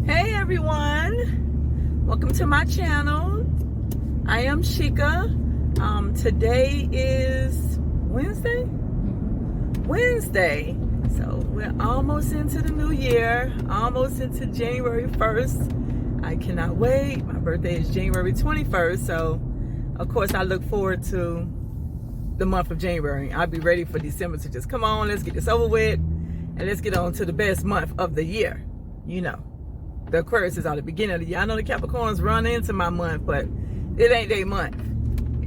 Hey everyone, welcome to my channel. I am Sheika. Today is Wednesday. So we're almost into the new year, almost into January 1st. I cannot wait. My birthday is January 21st. So of course I look forward to the month of January. I'll be ready for December to just come on, let's get this over with, and let's get on to the best month of the year. You know, the Aquarius is at the beginning of the year. I know the Capricorns run into my month, but it ain't their month.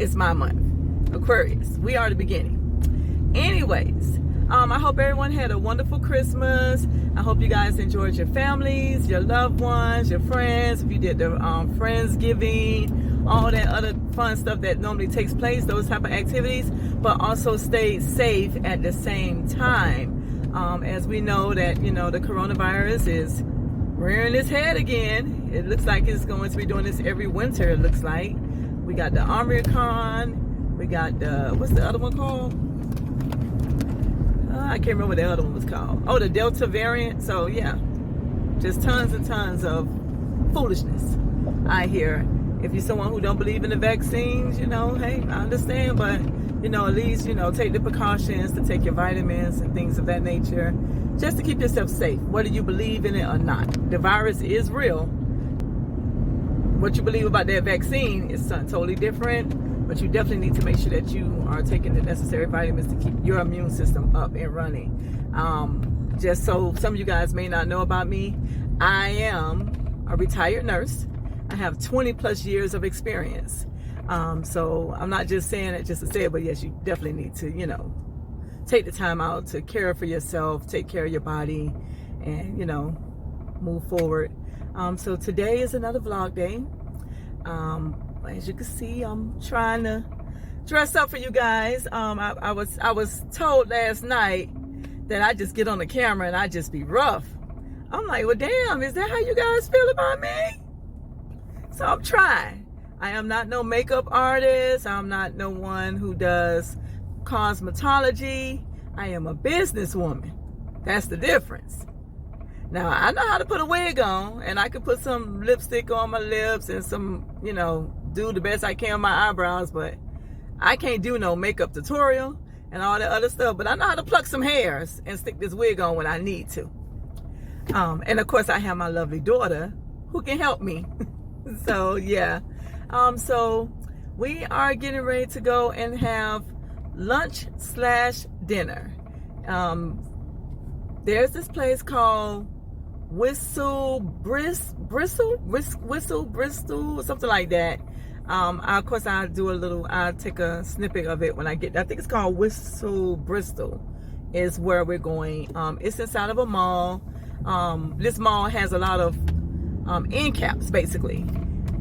It's my month. Aquarius, we are the beginning. Anyways, I hope everyone had a wonderful Christmas. I hope you guys enjoyed your families, your loved ones, your friends. If you did the Friendsgiving, all that other fun stuff that normally takes place, those type of activities, but also stay safe at the same time. As we know that, you know, the coronavirus is rearing its head again. It looks like it's going to be doing this every winter, it looks like. We got the Omicron, we got the, what's the other one called? I can't remember what the other one was called. Oh, the Delta variant. So yeah, just tons and tons of foolishness I hear. If you're someone who don't believe in the vaccines, you know, hey, I understand, but you know, at least, you know, take the precautions to take your vitamins and things of that nature, just to keep yourself safe, whether you believe in it or not. The virus is real. What you believe about that vaccine is something totally different, but you definitely need to make sure that you are taking the necessary vitamins to keep your immune system up and running. Just so some of you guys may not know about me, I am a retired nurse. I have 20 plus years of experience. So I'm not just saying it just to say it, but yes, you definitely need to, you know, take the time out to care for yourself, take care of your body, and, you know, move forward. So today is another vlog day. As you can see, I'm trying to dress up for you guys. I was told last night that I just get on the camera and I just be rough. I'm like, well, damn, is that how you guys feel about me? So I'm trying. I am not no makeup artist. I'm not no one who does cosmetology. I am a businesswoman. That's the difference. Now, I know how to put a wig on, and I can put some lipstick on my lips and some, you know, do the best I can on my eyebrows, but I can't do no makeup tutorial and all that other stuff. But I know how to pluck some hairs and stick this wig on when I need to. And of course, I have my lovely daughter who can help me. So, yeah. So we are getting ready to go and have lunch/dinner. There's this place called Whistle Bristol, or something like that. Of course, I'll take a snippet of it when I get there. I think it's called Whistle Bristol is where we're going. It's inside of a mall. This mall has a lot of end caps, basically.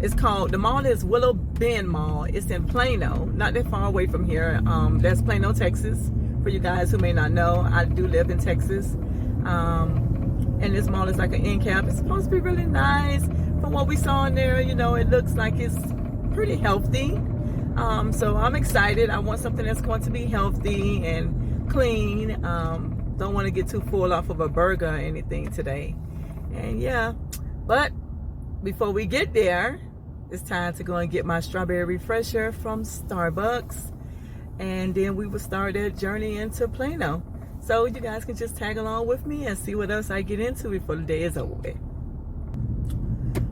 The mall is Willow Bend Mall. It's in Plano, not that far away from here. That's Plano, Texas. For you guys who may not know, I do live in Texas. And this mall is like an end cap. It's supposed to be really nice. From what we saw in there, you know, it looks like it's pretty healthy. So I'm excited. I want something that's going to be healthy and clean. Don't want to get too full off of a burger or anything today. And yeah, but before we get there, it's time to go and get my strawberry refresher from Starbucks. And then we will start that journey into Plano. So you guys can just tag along with me and see what else I get into before the day is over with.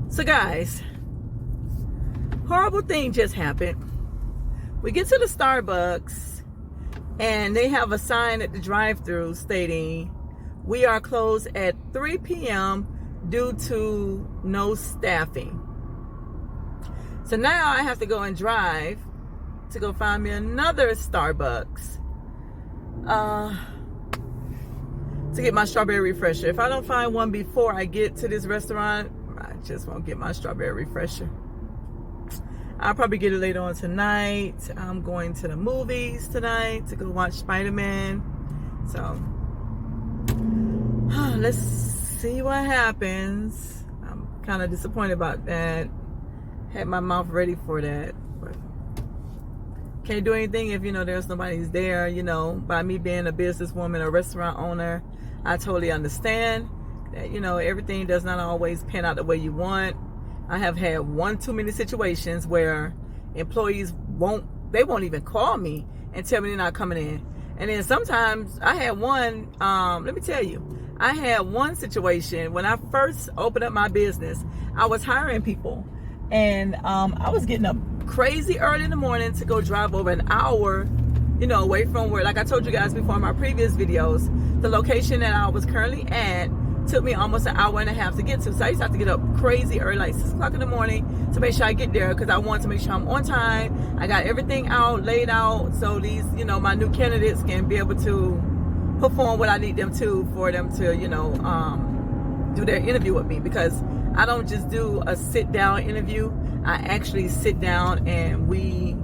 So guys, horrible thing just happened. We get to the Starbucks and they have a sign at the drive-thru stating, "We are closed at 3 p.m. due to no staffing." So now I have to go and drive to go find me another Starbucks to get my strawberry refresher. If I don't find one before I get to this restaurant, I just won't get my strawberry refresher. I'll probably get it later on tonight. I'm going to the movies tonight to go watch Spiderman. So let's see what happens. I'm kind of disappointed about that. Had my mouth ready for that, but can't do anything if, you know, there's nobody's there. You know, by me being a businesswoman, a restaurant owner, I totally understand. You know, everything does not always pan out the way you want. I have had one too many situations where employees won't even call me and tell me they're not coming in. And then sometimes I had one, let me tell you, I had one situation when I first opened up my business. I was hiring people, and I was getting up crazy early in the morning to go drive over an hour, you know, away from where, like I told you guys before in my previous videos, the location that I was currently at took me almost an hour and a half to get to. So I used to have to get up crazy early, like 6 o'clock in the morning, to make sure I get there, because I wanted to make sure I'm on time. I got everything laid out, so these, you know, my new candidates can be able to perform what I need them to, for them to, you know, do their interview with me. Because I don't just do a sit down interview. I actually sit down and we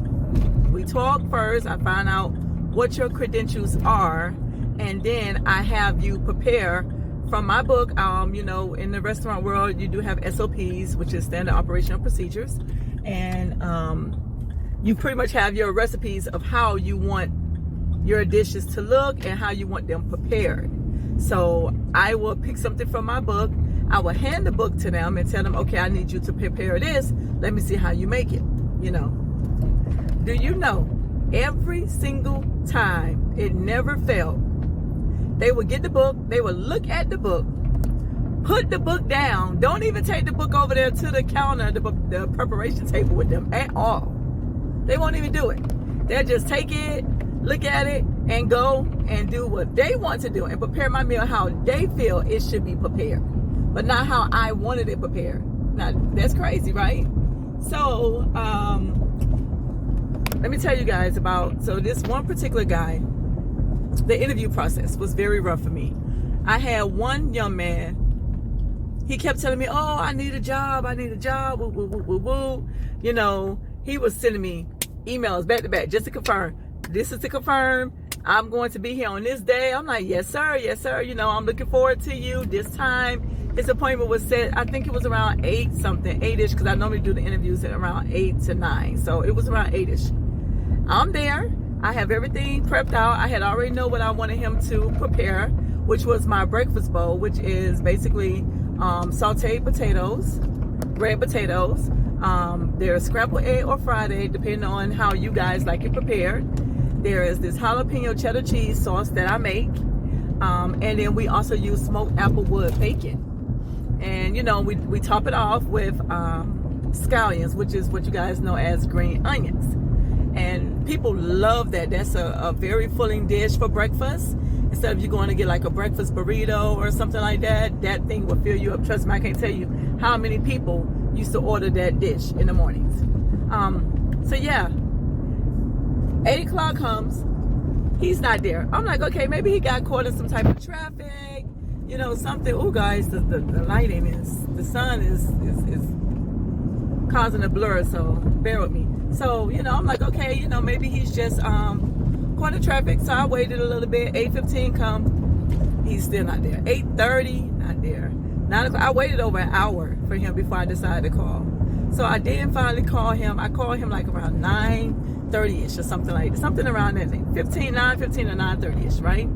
talk first. I find out what your credentials are, and then I have you prepare from my book. You know, in the restaurant world, you do have SOPs, which is standard operational procedures, and you pretty much have your recipes of how you want your dishes to look and how you want them prepared. So I will pick something from my book. I will hand the book to them and tell them, okay, I need you to prepare this. Let me see how you make it. You know, do you know, every single time, it never failed, they would get the book, they would look at the book, put the book down, don't even take the book over there to the counter, the preparation table with them at all. They won't even do it. They'll just take it, look at it, and go and do what they want to do and prepare my meal how they feel it should be prepared, but not how I wanted it prepared. Now, that's crazy, right? So, let me tell you guys about, so this one particular guy, the interview process was very rough for me. I had one young man, he kept telling me, oh, I need a job, woo, woo, woo, woo, woo. You know, he was sending me emails back to back just to confirm. This is to confirm I'm going to be here on this day. I'm like, yes, sir. Yes, sir. You know, I'm looking forward to you this time. His appointment was set, I think it was around 8-ish, because I normally do the interviews at around 8 to 9. So it was around 8-ish. I'm there. I have everything prepped out. I had already know what I wanted him to prepare, which was my breakfast bowl, which is basically sauteed potatoes, red potatoes. There's scrambled egg or fried egg, depending on how you guys like it prepared. There is this jalapeno cheddar cheese sauce that I make. And then we also use smoked applewood bacon. And, you know, we top it off with scallions, which is what you guys know as green onions. And people love that. That's a very filling dish for breakfast. Instead of you going to get like a breakfast burrito or something like that, that thing will fill you up. Trust me, I can't tell you how many people used to order that dish in the mornings. So yeah, 8 o'clock comes, he's not there. I'm like, okay, maybe he got caught in some type of traffic, you know, something. Oh guys, the lighting is, the sun is causing a blur, so bear with me. So, you know, I'm like, okay, you know, maybe he's just caught in traffic. So I waited a little bit. 8:15 come, he's still not there. 8:30, not there. 9 o'clock, I waited over an hour for him before I decided to call. So I did finally call him. I called him like around 9:30ish or something like that. Something around that thing. 9:15 or 9:30ish, right?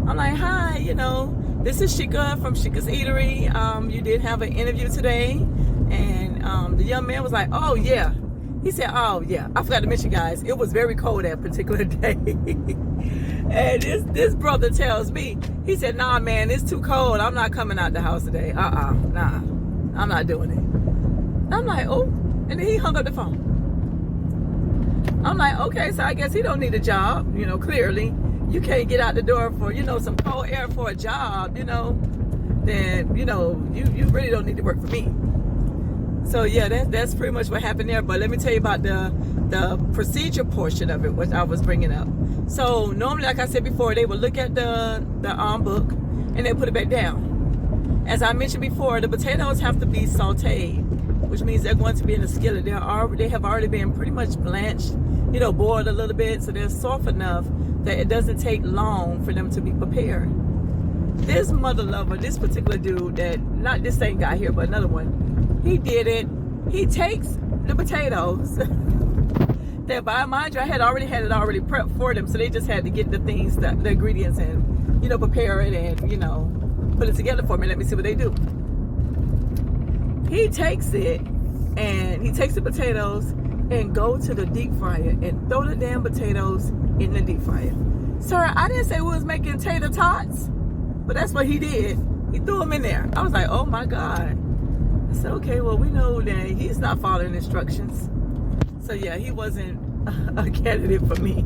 I'm like, hi, you know, this is Sheika from Sheika's Eatery. You did have an interview today. And the young man was like, oh yeah. He said, oh yeah, I forgot to mention, guys, it was very cold that particular day. And this brother tells me, he said, nah man, it's too cold, I'm not coming out the house today. Nah, I'm not doing it. I'm like, oh, and then he hung up the phone. I'm like, okay, so I guess he don't need a job, you know, clearly. You can't get out the door for, you know, some cold air for a job, you know, then, you know, you really don't need to work for me. So yeah, that's pretty much what happened there. But let me tell you about the procedure portion of it, which I was bringing up. So normally, like I said before, they would look at the book and they put it back down. As I mentioned before, the potatoes have to be sauteed, which means they're going to be in a skillet. They have already been pretty much blanched, you know, boiled a little bit, so they're soft enough that it doesn't take long for them to be prepared. This mother lover, this particular dude, that not this same guy here, but another one, he did it. He takes the potatoes that, by mind you, I had already prepped for them, so they just had to get the things, the ingredients, and, you know, prepare it and, you know, put it together for me. Let me see what they do. He takes it, and he takes the potatoes and go to the deep fryer and throw the damn potatoes in the deep fryer. Sir, I didn't say we was making tater tots, but that's what he did. He threw them in there. I was like, oh my God. I said, okay, well, we know that he's not following instructions. So yeah, he wasn't a candidate for me.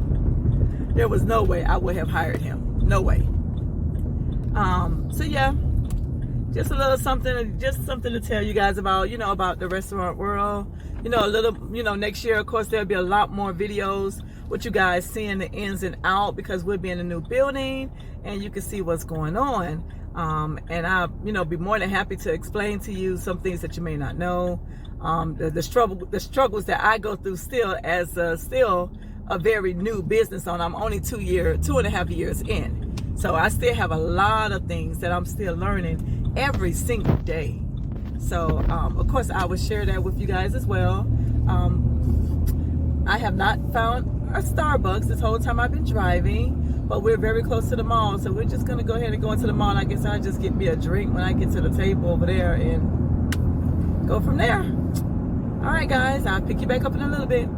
There was no way I would have hired him. No way. So yeah, just a little something, just something to tell you guys about, about the restaurant world. A little, next year, of course, there'll be a lot more videos with you guys seeing the ins and out, because we'll be in a new building and you can see what's going on. And I'll, be more than happy to explain to you some things that you may not know. The struggles that I go through still as still a very new business owner. I'm only 2.5 years in. So I still have a lot of things that I'm still learning every single day. So, of course, I will share that with you guys as well. I have not found a Starbucks this whole time I've been driving, but we're very close to the mall. So we're just going to go ahead and go into the mall. I guess I'll just get me a drink when I get to the table over there and go from there. All right, guys, I'll pick you back up in a little bit.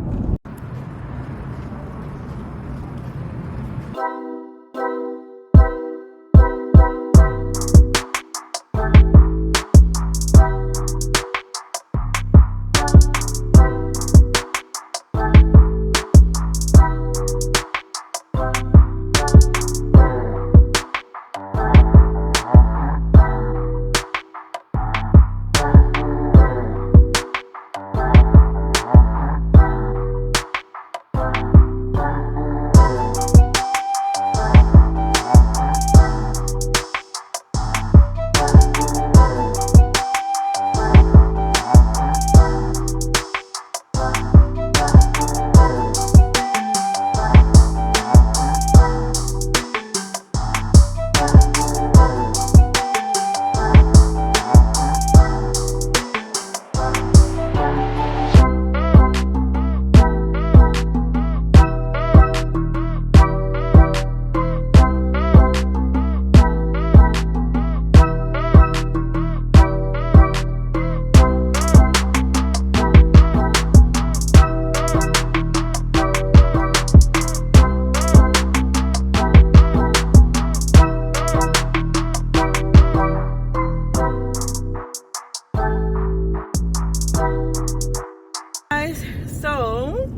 So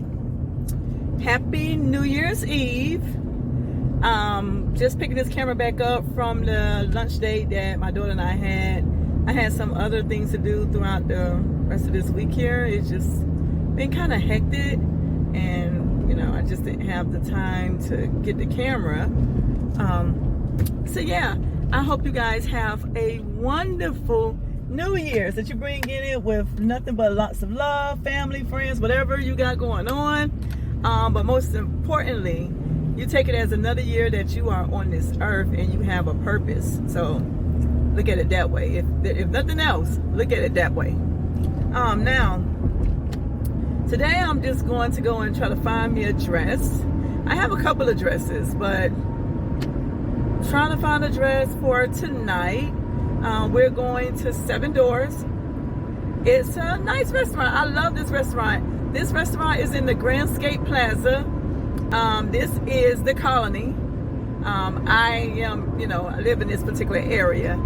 happy New Year's Eve. Just picking this camera back up from the lunch date that my daughter and I had. I had some other things to do throughout the rest of this week here. It's just been kind of hectic, and I just didn't have the time to get the camera. So yeah, I hope you guys have a wonderful New Year's, that you bring in it with nothing but lots of love, family, friends, whatever you got going on. But most importantly, you take it as another year that you are on this earth and you have a purpose. So look at it that way. If nothing else, look at it that way. Now, today I'm just going to go and try to find me a dress. I have a couple of dresses, but trying to find a dress for tonight. We're going to 7 Doors. It's a nice restaurant. I love this restaurant. This restaurant is in the Grandscape Plaza. This is the Colony. I live in this particular area.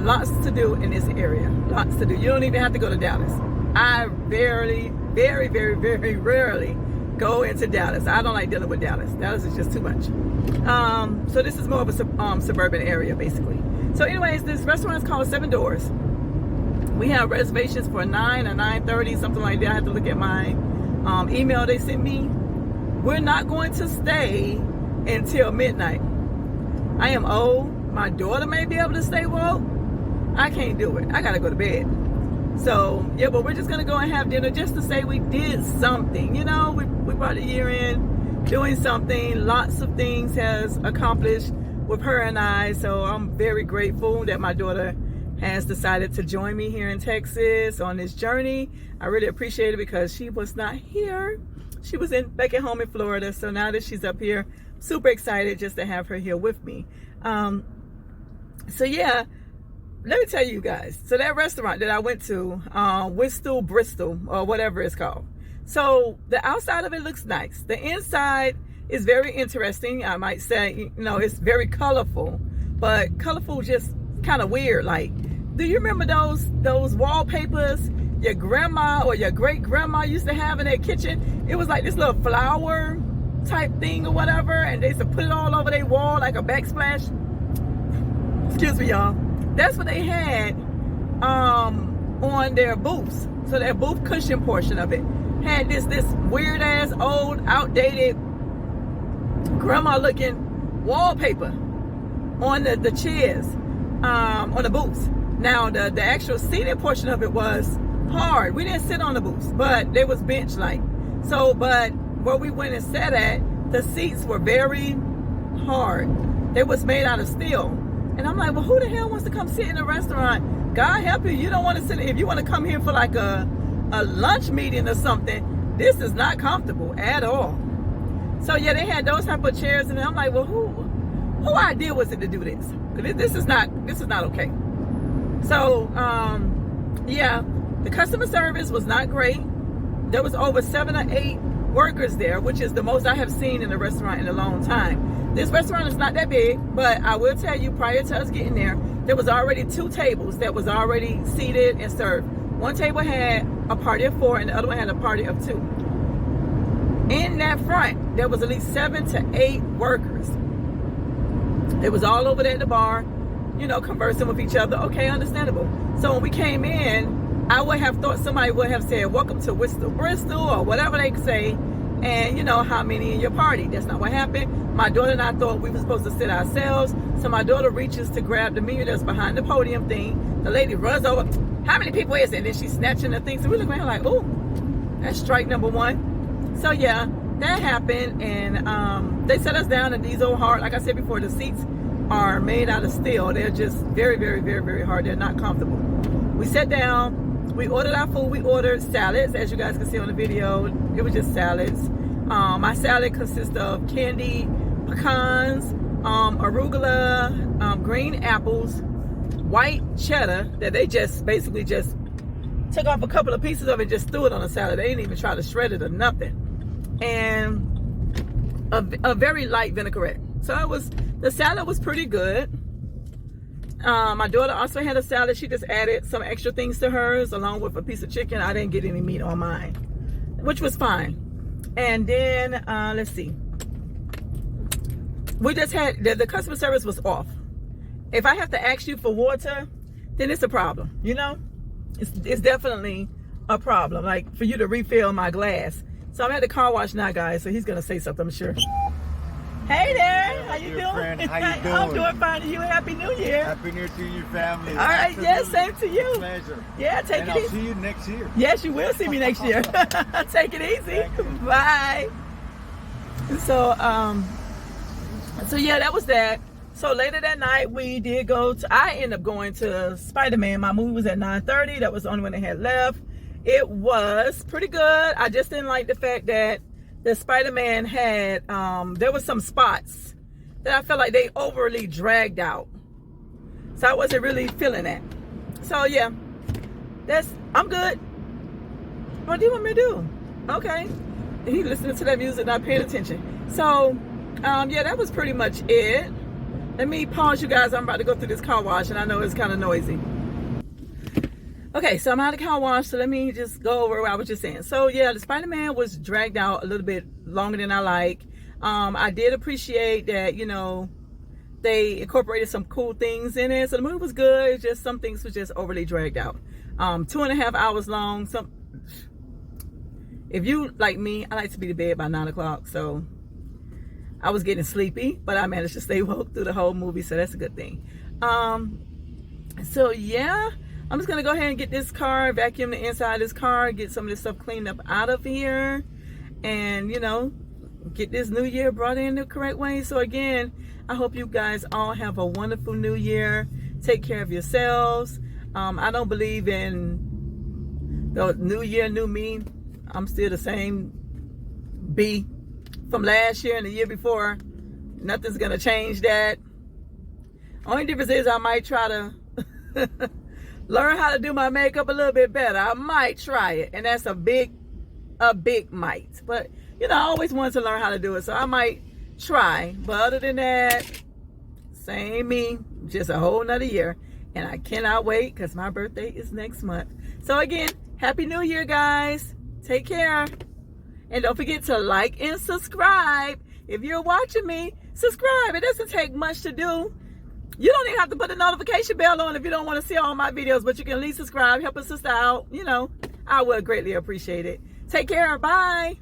Lots to do in this area. Lots to do. You don't even have to go to Dallas. I very, very rarely go into Dallas. I don't like dealing with Dallas. Dallas is just too much. So this is more of a suburban area, basically. So anyways, this restaurant is called 7 Doors. We have reservations for 9 or 9:30, something like that. I have to look at my email they sent me. We're not going to stay until midnight. I am old. My daughter may be able to stay woke. I can't do it. I gotta go to bed. So yeah, but we're just gonna go and have dinner just to say we did something. We brought the year in doing something. Lots of things has accomplished with her and I. So I'm very grateful that my daughter has decided to join me here in Texas on this journey. I really appreciate it because she was not here. She was back at home in Florida. So now that she's up here, super excited just to have her here with me. So yeah, let me tell you guys. So that restaurant that I went to, Bristol, or whatever it's called. So the outside of it looks nice. The inside is very interesting. I might say, you know, it's very colorful, but colorful just kind of weird. Like, do you remember those wallpapers your grandma or your great grandma used to have in their kitchen? It was like this little flower type thing or whatever, and they used to put it all over their wall like a backsplash. Excuse me, y'all. That's what they had on their booths. So their booth cushion portion of it had this weird ass old outdated grandma looking wallpaper on the chairs, on the booths. Now the actual seating portion of it was hard. We didn't sit on the booths, but they was bench like. So, but where we went and sat at, the seats were very hard. They was made out of steel. And I'm like, well, who the hell wants to come sit in a restaurant? God help you, you don't want to sit. If you want to come here for like a lunch meeting or something, this is not comfortable at all. So yeah, they had those type of chairs, and I'm like, well, who idea was it to do this? This is not okay. So yeah, the customer service was not great. There was over 7 or 8 workers there, which is the most I have seen in a restaurant in a long time. This restaurant is not that big, but I will tell you, prior to us getting there was already 2 tables that was already seated and served. One table had a party of 4 and the other one had a party of 2. In that front, there was at least 7 to 8 workers. It was all over there at the bar, you know, conversing with each other. Okay, understandable. So when we came in, I would have thought somebody would have said, welcome to Bristol, or whatever they say, and you know, how many in your party. That's not what happened. My daughter and I thought we were supposed to sit ourselves. So my daughter reaches to grab the menu that's behind the podium thing. The lady runs over, how many people is it? And then she's snatching the thing. So we look at her like, oh, that's strike number 1. So yeah, that happened. And they set us down in these old hard, like I said before, the seats are made out of steel. They're just very, very, very, very hard. They're not comfortable. We sat down. We ordered our food. We ordered salads, as you guys can see on the video. It was just salads. My salad consists of candied pecans, arugula, green apples, white cheddar that they just basically just took off a couple of pieces of it, just threw it on a salad. They didn't even try to shred it or nothing. And a very light vinaigrette. So the salad was pretty good. My daughter also had a salad. She just added some extra things to hers along with a piece of chicken. I didn't get any meat on mine, which was fine. And then let's see, we just had the customer service was off. If I have to ask you for water, then it's a problem. You know, it's definitely a problem, like for you to refill my glass. So I'm at the car wash now, guys, so he's gonna say something, I'm sure. Hey there, how you doing? Friend, how you doing? I'm doing fine. And you, Happy New Year. Happy New Year to your family. All right, yes, same to you. Pleasure. Yeah, take and it I'll easy. see you next year. Yes, you will see me next year. Take it easy. Bye. So yeah, that was that. So later that night, we did I ended up going to Spiderman. My movie was at 9:30. That was the only one they had left. It was pretty good. I just didn't like the fact that the Spider-Man had, there was some spots that I felt like they overly dragged out. So I wasn't really feeling that. So yeah, I'm good. What do you want me to do? Okay. He listening to that music, not paying attention. So, yeah, that was pretty much it. Let me pause you guys. I'm about to go through this car wash and I know it's kind of noisy. Okay, so I'm out of the car wash, so let me just go over what I was just saying. So yeah, the Spider-Man was dragged out a little bit longer than I like. I did appreciate that, you know, they incorporated some cool things in it. So the movie was good, just some things was just overly dragged out. 2.5 hours long. If you like me, I like to be to bed by 9 o'clock, so I was getting sleepy, but I managed to stay woke through the whole movie, so that's a good thing. So yeah, I'm just gonna go ahead and get this car, vacuum the inside of this car, get some of this stuff cleaned up out of here, and you know, get this new year brought in the correct way. So again, I hope you guys all have a wonderful new year. Take care of yourselves. I don't believe in the new year, new me. I'm still the same B from last year and the year before. Nothing's gonna change that. Only difference is I might try to learn how to do my makeup a little bit better. I might try it, and that's a big might. But you know, I always wanted to learn how to do it, so I might try. But other than that, same me, just a whole nother year. And I cannot wait because my birthday is next month. So again, Happy New Year, guys. Take care. And don't forget to like and subscribe. If you're watching me, subscribe. It doesn't take much to do. You don't even have to put the notification bell on if you don't want to see all my videos, but you can at least subscribe, help a sister out. You know, I would greatly appreciate it. Take care. Bye.